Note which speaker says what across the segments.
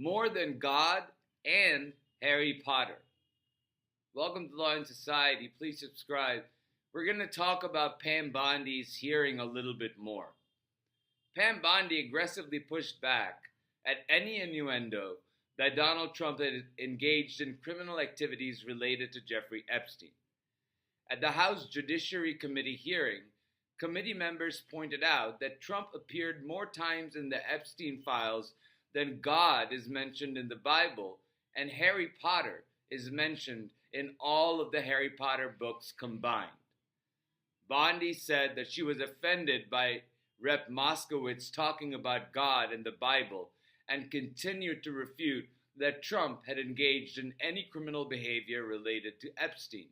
Speaker 1: More Than God and Harry Potter. Welcome to Law and Society. Please subscribe. We're going to talk about Pam Bondi's hearing a little bit more. Pam Bondi aggressively pushed back at any innuendo that Donald Trump had engaged in criminal activities related to Jeffrey Epstein. At the House Judiciary Committee hearing, committee members pointed out that Trump appeared more times in the Epstein files than God is mentioned in the Bible, and Harry Potter is mentioned in all of the Harry Potter books combined. Bondi said that she was offended by Rep. Moskowitz talking about God and the Bible and continued to refute that Trump had engaged in any criminal behavior related to Epstein.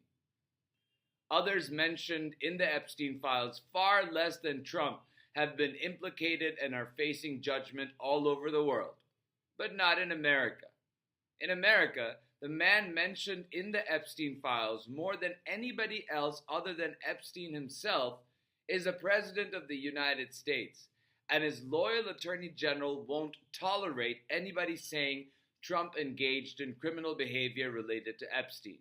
Speaker 1: Others mentioned in the Epstein files, far less than Trump, have been implicated and are facing judgment all over the world, but not in America. In America, the man mentioned in the Epstein files more than anybody else other than Epstein himself is a president of the United States, and his loyal attorney general won't tolerate anybody saying Trump engaged in criminal behavior related to Epstein.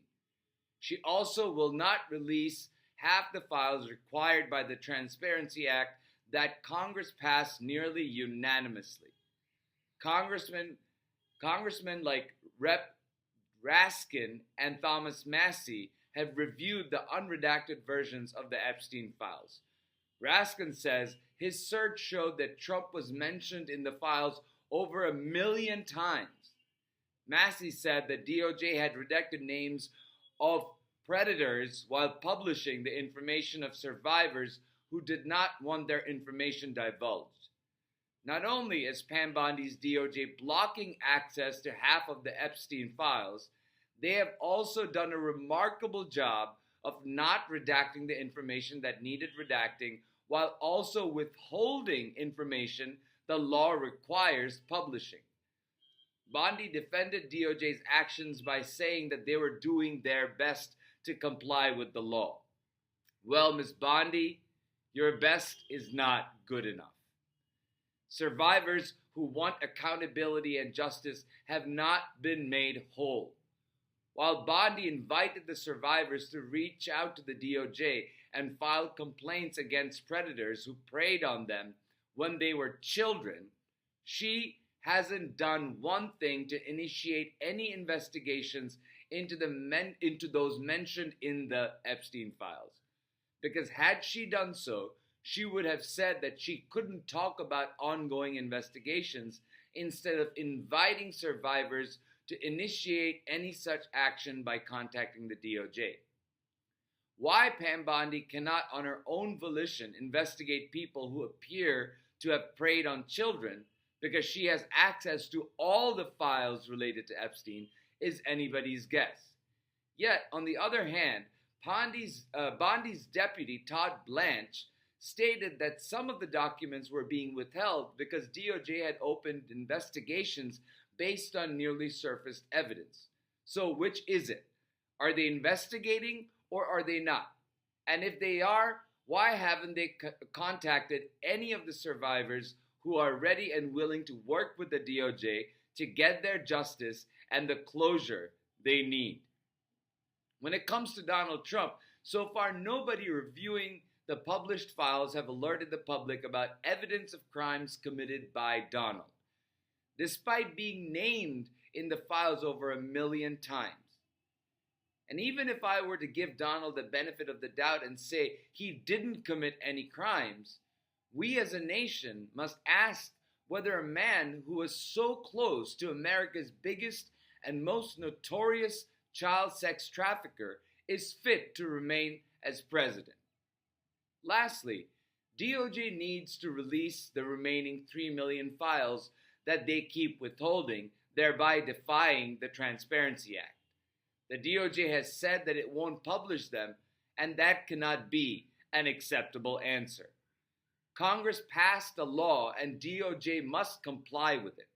Speaker 1: She also will not release half the files required by the Transparency Act that Congress passed nearly unanimously. Congressmen like Rep. Raskin and Thomas Massie have reviewed the unredacted versions of the Epstein files. Raskin says his search showed that Trump was mentioned in the files over 1 million times. Massie said that DOJ had redacted names of predators while publishing the information of survivors who did not want their information divulged. Not only is Pam Bondi's DOJ blocking access to half of the Epstein files, they have also done a remarkable job of not redacting the information that needed redacting while also withholding information the law requires publishing. Bondi defended DOJ's actions by saying that they were doing their best to comply with the law. Well, Ms. Bondi, your best is not good enough. Survivors who want accountability and justice have not been made whole. While Bondi invited the survivors to reach out to the DOJ and file complaints against predators who preyed on them when they were children, she hasn't done one thing to initiate any investigations into those mentioned in the Epstein files. Because had she done so, she would have said that she couldn't talk about ongoing investigations instead of inviting survivors to initiate any such action by contacting the DOJ. Why Pam Bondi cannot on her own volition investigate people who appear to have preyed on children because she has access to all the files related to Epstein is anybody's guess. Yet, on the other hand, Bondi's deputy, Todd Blanche, stated that some of the documents were being withheld because DOJ had opened investigations based on newly surfaced evidence. So which is it? Are they investigating or are they not? And if they are, why haven't they contacted any of the survivors who are ready and willing to work with the DOJ to get their justice and the closure they need? When it comes to Donald Trump, so far nobody reviewing the published files have alerted the public about evidence of crimes committed by Donald, despite being named in the files over 1 million times. And even if I were to give Donald the benefit of the doubt and say he didn't commit any crimes, we as a nation must ask whether a man who was so close to America's biggest and most notorious child sex trafficker is fit to remain as president. Lastly, DOJ needs to release the remaining 3 million files that they keep withholding, thereby defying the Transparency Act. The DOJ has said that it won't publish them, and that cannot be an acceptable answer. Congress passed a law, and DOJ must comply with it.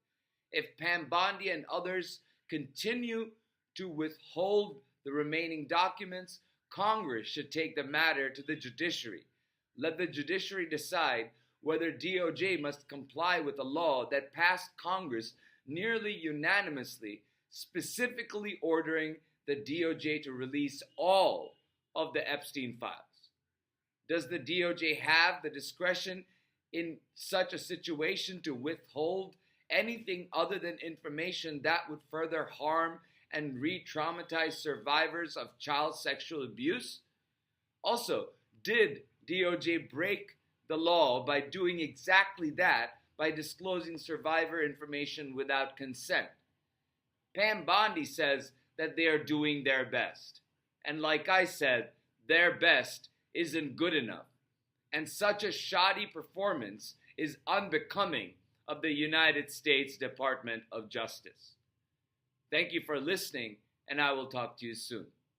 Speaker 1: If Pam Bondi and others continue to withhold the remaining documents, Congress should take the matter to the judiciary. Let the judiciary decide whether DOJ must comply with a law that passed Congress nearly unanimously, specifically ordering the DOJ to release all of the Epstein files. Does the DOJ have the discretion in such a situation to withhold anything other than information that would further harm and re-traumatize survivors of child sexual abuse? Also, did DOJ break the law by doing exactly that, by disclosing survivor information without consent? Pam Bondi says that they are doing their best. And like I said, their best isn't good enough. And such a shoddy performance is unbecoming of the United States Department of Justice. Thank you for listening, and I will talk to you soon.